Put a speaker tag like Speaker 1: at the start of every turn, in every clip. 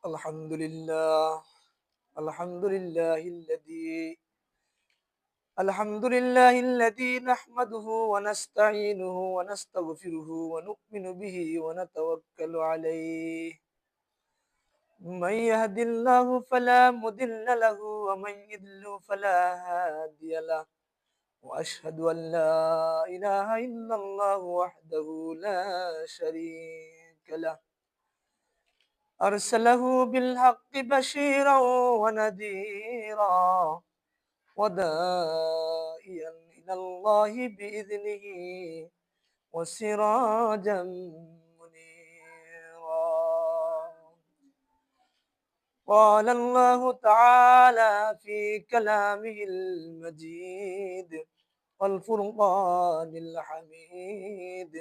Speaker 1: الحمد لله الحمد لله الذي الحمد لله الذي نحمده ونستعينه ونستغفره ونؤمن به ونتوكل عليه. من يهد الله فلا مضل له ومن يضلل فلا هادي له. وأشهد أن لا إله إلا الله وحده لا شريك له، أرسله بالحق بشيرا ونذيرا وداعيا إلى الله بإذنه وسراجا منيرا. قال الله تعالى في كلامه المجيد والفرقان الحميد: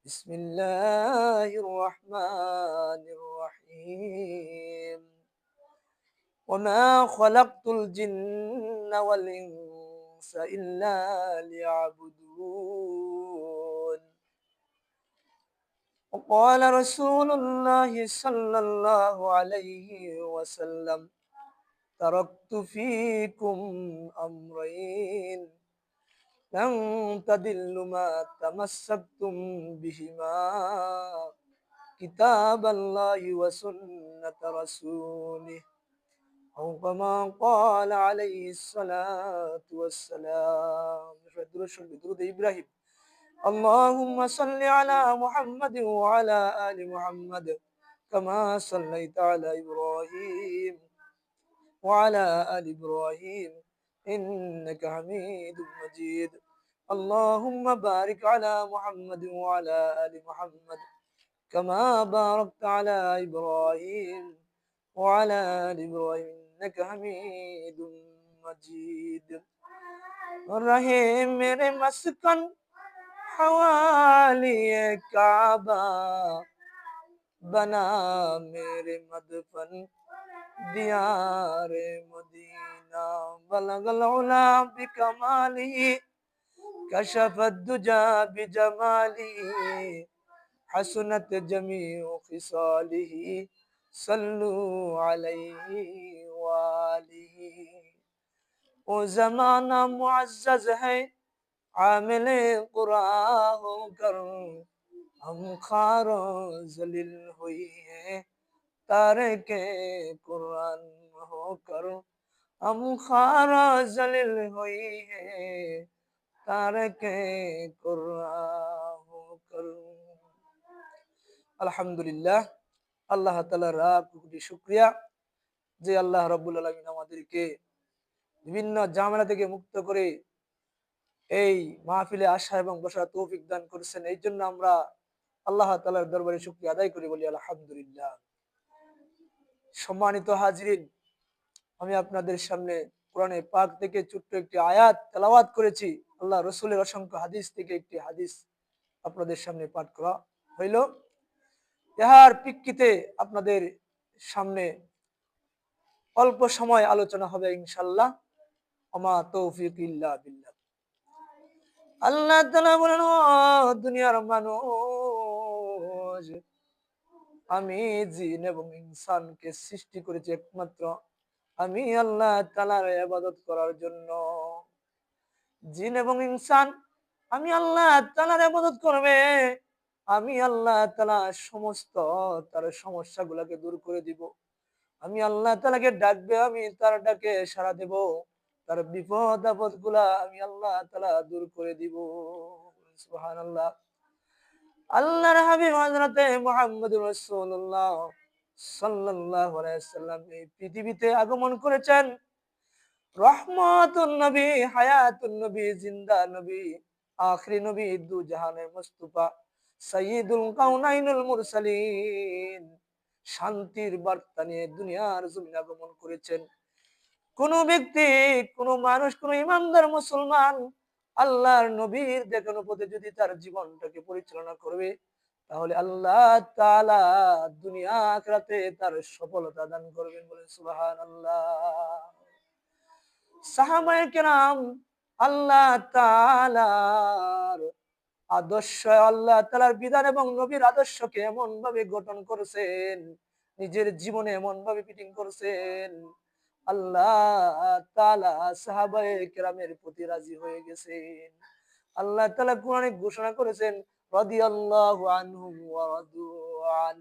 Speaker 1: بسم الله الرحمن الرحيم. وما خلقت الجن والإنس إلا ليعبدون. وقال رسول الله صلى الله عليه وسلم: تركت فيكم أمرين لن تضلوا ما تمسكتم بهما، كتاب الله وسنة رسوله، أو كما قال عليه الصلاة والسلام. بدرود إبراهيم: اللهم صل على محمد وعلى آل محمد كما صليت على إبراهيم وعلى آل إبراهيم إنك حميد مجيد. اللهم بارك على محمد وعلى آل محمد كما باركت على إبراهيم وعلى آل إبراهيم إنك حميد مجيد. रहे मेरे मस्कन हवाली काबा, बना मेरे मदफन दियारे मदीना, बलगल उला बिकमाली कशफत दुजा बिजमाली, हसनत जमीउ खिसालिही सल्लु अलैहि वालिही। वो जमाना मुअज़्ज़ज़ है आमिले कुरान होकर, हम खारों जलील हुई है तारिके कुरान होकर, हम खारों जलील हुई है तारिके कुरान होकर। আলহামদুলিল্লাহ, আল্লাহ তাআলার লাখ কোটি শুকরিয়া যে আল্লাহ রাব্বুল আলামিন আমাদেরকে বিভিন্ন ঝামেলা থেকে মুক্ত করে এই মাহফিলে আসা এবং বসার তৌফিক দান করেছেন। এই জন্য আমরা আল্লাহ তাআলার দরবারে শুকরিয়া আদায় করি, বলি আলহামদুলিল্লাহ। সম্মানিত হাজিরিন, আমি আপনাদের সামনে কোরআনে পাক থেকে ছোট্ট একটি আয়াত তেলাওয়াত করেছি। আল্লাহ রসুলের অসংখ্য হাদিস থেকে একটি হাদিস আপনাদের সামনে পাঠ করা হইল। ইহার প্রেক্ষিতে আপনাদের সামনে অল্প সময় আলোচনা হবে ইনশাআল্লাহ। ওমা তৌফিক ইল্লা বিল্লাহ। আল্লাহ তাআলা বলেন, ও দুনিয়ার মানুষ, আমি জিন এবং ইনসানকে সৃষ্টি করেছি একমাত্র আমি আল্লাহ তাআলার ইবাদত করার জন্য। জিন এবং ইনসান আমি আল্লাহ তাআলার ইবাদত করবে, আমি আল্লাহ তাআলা সমস্ত তার সমস্যাগুলোকে দূর করে দিব। আমি আল্লাহ তাআলাকে ডাকবে, আমি তার ডাকে সাড়া দেব। তার বিপদ আপদ গুলা আমি আল্লাহ তাআলা দূর করে দিব। সুবহানাল্লাহ। আল্লাহর হাবিব হযরতে মুহাম্মদুর রাসূলুল্লাহ সাল্লাল্লাহু আলাইহি ওয়াসাল্লাম এই পৃথিবীতে আগমন করেছেন রহমাতুন নবী, হায়াতুন নবী, জিন্দা নবী, আখিরি নবী, দু জাহানের মুস্তাফা, সাইয়্যিদুল কাউনাইনুল মুরসালিন, শান্তির বার্তা নিয়ে দুনিয়ার জমিনে আগমন করেছেন। কোন ব্যক্তি, কোন মানুষ, কোন ইমানদার মুসলমান আল্লাহর নবীর দেখানো পথে যদি তার জীবনটাকে পরিচালনা করবে, তাহলে আল্লাহ তাআলা দুনিয়া আখিরাতে তার সফলতা দান করবেন, বলেন সুবহানাল্লাহ। সাহাবায়ে কেরাম আল্লাহ তাআলার আদর্শ, আল্লাহ তাআলার বিধান এবং নবীর আদর্শকে এমন ভাবে গঠন করেছেন নিজের জীবনে এমন ভাবে ফিটিং করছেন, আল্লাহ তাআলা সাহাবায়ে কেরামের প্রতি রাজি হয়ে গেছেন। আল্লাহ তাআলা কোরআনে ঘোষণা করেছেন, রাদিয়াল্লাহু আনহুম ওয়া রাদু আন।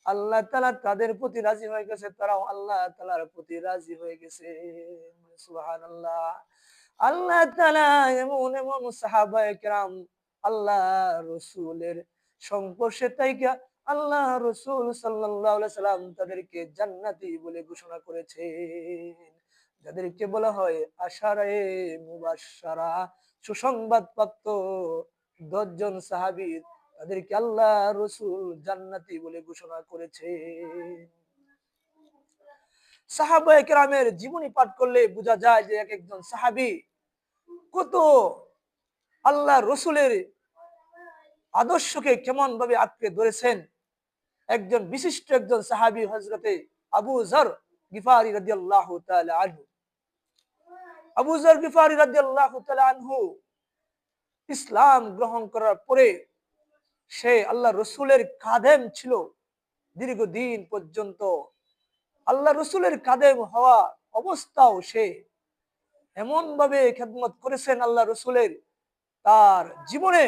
Speaker 1: আল্লাহ তাআলা তাদের প্রতি রাজি হয়ে গেছে, তারাও আল্লাহ তাআলার প্রতি রাজি হয়ে গেছে। সুবহানাল্লাহ। আল্লাহ তাআলা এমন এমন সাহাবায়ে কেরাম আল্লাহ রাসূলের সংস্পর্শে থাইকা আল্লাহ রাসূল সাল্লাল্লাহু আলাইহি সাল্লাম তাদেরকে জান্নাতি বলে ঘোষণা করেছেন, যাদেরকে বলা হয় আশারায়ে মুবাশশারা, সুসংবাদ প্রাপ্ত ১০ জন সাহাবী, তাদেরকে আল্লাহ রাসূল জান্নাতি বলে ঘোষণা করেছেন। সাহাবায়ে কেরামের জীবনী পাঠ করলে বোঝা যায় যে এক একজন সাহাবী কত আল্লাহ রসুলের আদর্শকে কেমন ভাবে আঁকড়ে ধরেছেন। একজন বিশিষ্ট একজন সাহাবী হযরতে আবু যর গিফারি রাদিয়াল্লাহু তাআলা আনহু। আবু যর গিফারি রাদিয়াল্লাহু তাআলা আনহু ইসলাম গ্রহণ করার পরে সে আল্লাহ রসুলের খাদেম ছিল দীর্ঘদিন পর্যন্ত। আল্লাহ রসুলের খাদেম হওয়া অবস্থাও সে এমন ভাবে খেদমত করেছেন আল্লাহ রসুলের, তার জীবনে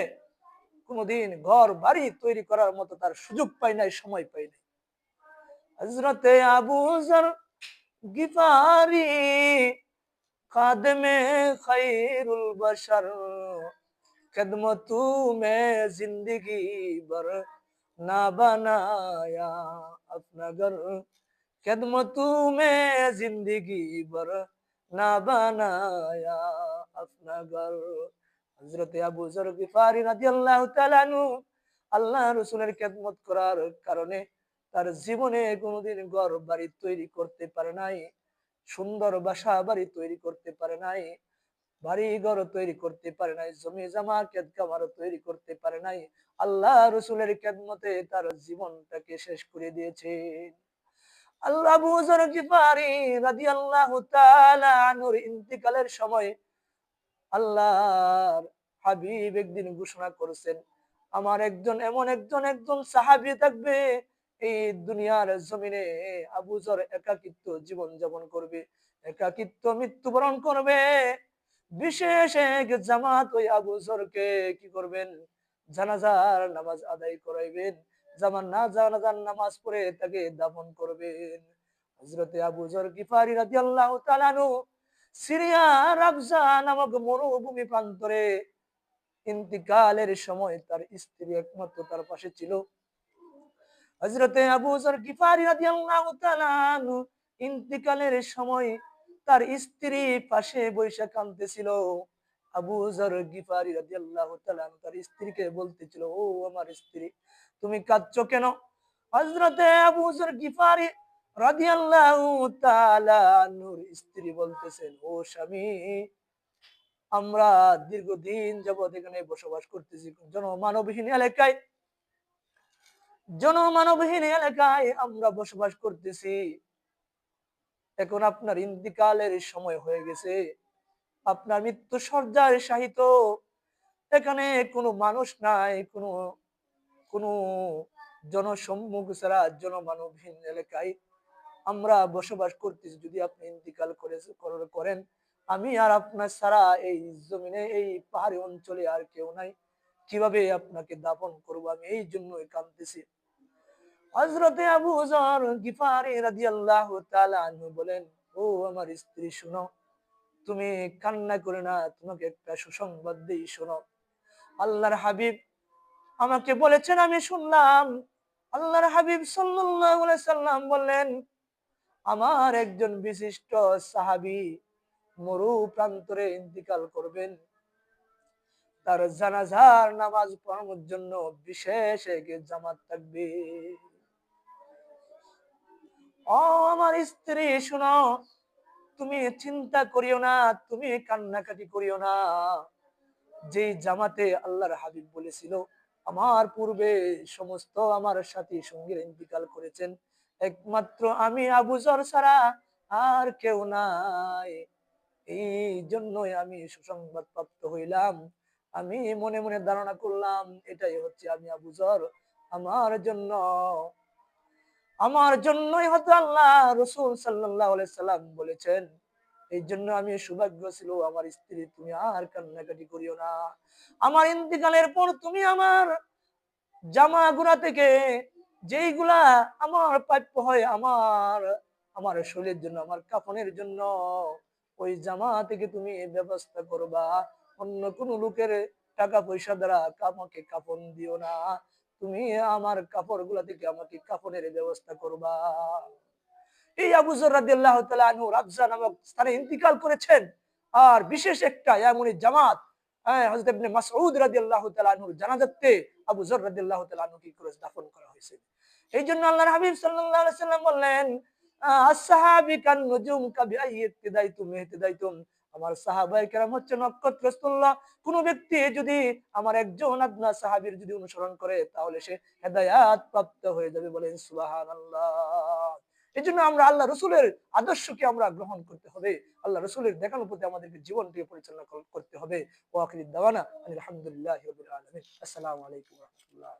Speaker 1: কোনদিন ঘর বাড়ি তৈরি করার মতো তার সুযোগ পায় নাই, সময় পায় নাই। হযরতে আবু যর গিফারি খাদেমে খায়রুল বাশার, खिदमतू में जिंदगी भर ना बनाया अपना घर, खिदमतू में जिंदगी भर ना बनाया अपना घर। হযরতে আবু যর গিফারি রাদিয়াল্লাহু তাআলা আনহু আল্লাহ রাসূলের খেদমত করার কারণে তার জীবনে কোনোদিন ঘর বাড়ি তৈরি করতে পারে নাই, সুন্দর বাসা বাড়ি তৈরি করতে পারে নাই, বাড়ি ঘর তৈরি করতে পারে নাই, জমি জমা ক্ষেত খামার তৈরি করতে পারে নাই। আল্লাহ রসুলের খেদমতে তার জীবনটাকে শেষ করে দিয়েছে। আল্লাহ আবু যর গিফারি রাদিয়াল্লাহু তাআলা আনহুর ইন্তিকালের সময় আল্লাহর হাবিব একদিন ঘোষণা করেছেন, আমার একজন এমন একজন সাহাবী থাকবে এই দুনিয়ার জমিনে, আবু যর একাকিত্ব জীবন যাপন করবে, একাকিত্ব মৃত্যুবরণ করবে। বিশেষ এক জামাত ওই আবু যরকে কি করবেন, জানাজার নামাজ আদায় করাইবেন, জানাজার নামাজ পড়ে তাকে দাফন করবেন। হযরতে আবু যর গিফারি রাদিয়াল্লাহু তাআলা আনহু সিরিয়া রাবজা নামক মরুভূমি প্রান্তরে ইন্তিকালের সময় তার স্ত্রী একমাত্র তার পাশে ছিল। হযরতে আবু যর গিফারি রাদিয়াল্লাহু তাআলা আনহু ইন্তিকালের সময় তার স্ত্রী পাশে বসে কাঁদতেছিল। আবু যর গিফারি রাদিয়াল্লাহু তাআলা আনহু তার স্ত্রীকে বলতেছিল, ও আমার স্ত্রী, তুমি কাঁদছো কেন? হযরতে আবু যর গিফারি রাদিয়াল্লাহু তাআলা আনহুর স্ত্রী বলতেছেন, ও স্বামী, আমরা দীর্ঘদিন যাবত এখানে বসবাস করতেছি জনমানবহীন এলাকায় আমরা বসবাস করতেছি। এখন আপনার ইন্তিকালের সময় হয়ে গেছে, আপনার মৃত্যু সজ্জায় শায়িত, এখানে কোনো মানুষ নাই, কোনো কোনো জনসম্মুখ ছাড়া জনমানবহীন এলাকায় আমরা বসবাস করতেছি। যদি আপনি ইন্তিকাল করেন, আমি আর আপনার ছাড়া এই জমিনে এই পাহাড়ি অঞ্চলে আর কেউ নাই, কিভাবে আপনাকে দাফন করবো, আমি এই জন্যই কাঁদতেছি। হযরতে আবু যর গিফারি রাদিয়াল্লাহু তাআলা আনহু বলেন, ও আমার স্ত্রী শুনো, তুমি কান্না করে না, তোমাকে একটা সুসংবাদ দেই, শোনো। আল্লাহর হাবিব আমাকে বলেছেন, আমি শুনলাম। আল্লাহর হাবিব সাল্লাল্লাহু আলাইহি সাল্লাম বললেন, আমার একজন বিশিষ্ট সাহাবী মরু প্রান্তরে ইন্তিকাল করবেন, তার জানাজার নামাজ পড়ানোর জন্য বিশেষ এক জামাত থাকবে। ও আমার স্ত্রী শুনো, তুমি চিন্তা করিও না, তুমি কান্নাকাটি করিও না। যে জামাতে আল্লাহর হাবিব বলেছিল, আমার পূর্বে সমস্ত আমার সাথী সঙ্গীরা ইন্তিকাল করেছেন, একমাত্র আমি আবু যর ছাড়া আর কেউ নাই, এই জন্যই আমি সুসংবাদ প্রাপ্ত হইলাম। আমি মনে মনে ধারণা করলাম এটাই হচ্ছে আমি আবু যর, আমার জন্য আমার জন্যই হয়তো আল্লাহ রসুল সাল্লাল্লাহু আলাইহি সাল্লাম বলেছেন, এই জন্য আমি সৌভাগ্য ছিল আমার স্ত্রী, তুমি আর কান্নাকাটি করিও না। আমার ইন্তিকালের পর তুমি আমার জামা গুলা থেকে যেইগুলা আমার প্রাপ্য হয়, আমার আমার শরীরের জন্য, আমার কাফনের জন্য, ওই জামা থেকে তুমি ব্যবস্থা করবা। অন্য কোন লোকের টাকা পয়সা দ্বারা আমাকে কাফন দিও না, তুমি আমার কাপড় গুলা থেকে আমাকে কাফনের ব্যবস্থা করবা। এই আবু যর রাদিয়াল্লাহু তাআলা আনহু রাবজা নামক স্থানে ইন্তিকাল করেছেন। আর বিশেষ একটা এমনই জামাত, হযরত ইবনে মাসউদ রাদিয়াল্লাহু তাআলা আনহুর জানাজাতে আবু যর রাদিয়াল্লাহু তাআলা আনহু কি করে দাফন করা হয়েছে। এই জন্য আল্লাহর হাবিব সাল্লাল্লাহু আলাইহি সাল্লাম বললেন, আস-সাহাবী কান নুজুম কাবিআই ইক্তিদাইতুম ইহতিদাইতুম। আমার সাহাবায়ে কেরাম হচ্ছে নক্ষত্রতুল্য। কোন ব্যক্তি যদি আমার একজন আপনার সাহাবীর যদি অনুসরণ করে তাহলে সে হেদায়েত প্রাপ্ত হয়ে যাবে, বলেন সুবহানাল্লাহ। এজন্য আমরা আল্লাহ রসুলের আদর্শকে আমরা গ্রহণ করতে হবে, আল্লাহ রসুলের দেখানোর প্রতি আমাদেরকে জীবনকে পরিচালনা করতে হবে। ওয়া আখিরু দাওয়ানা আলহামদুলিল্লাহি রাব্বিল আলামিন। আসসালামু আলাইকুম ওয়া রাহমাতুল্লাহ।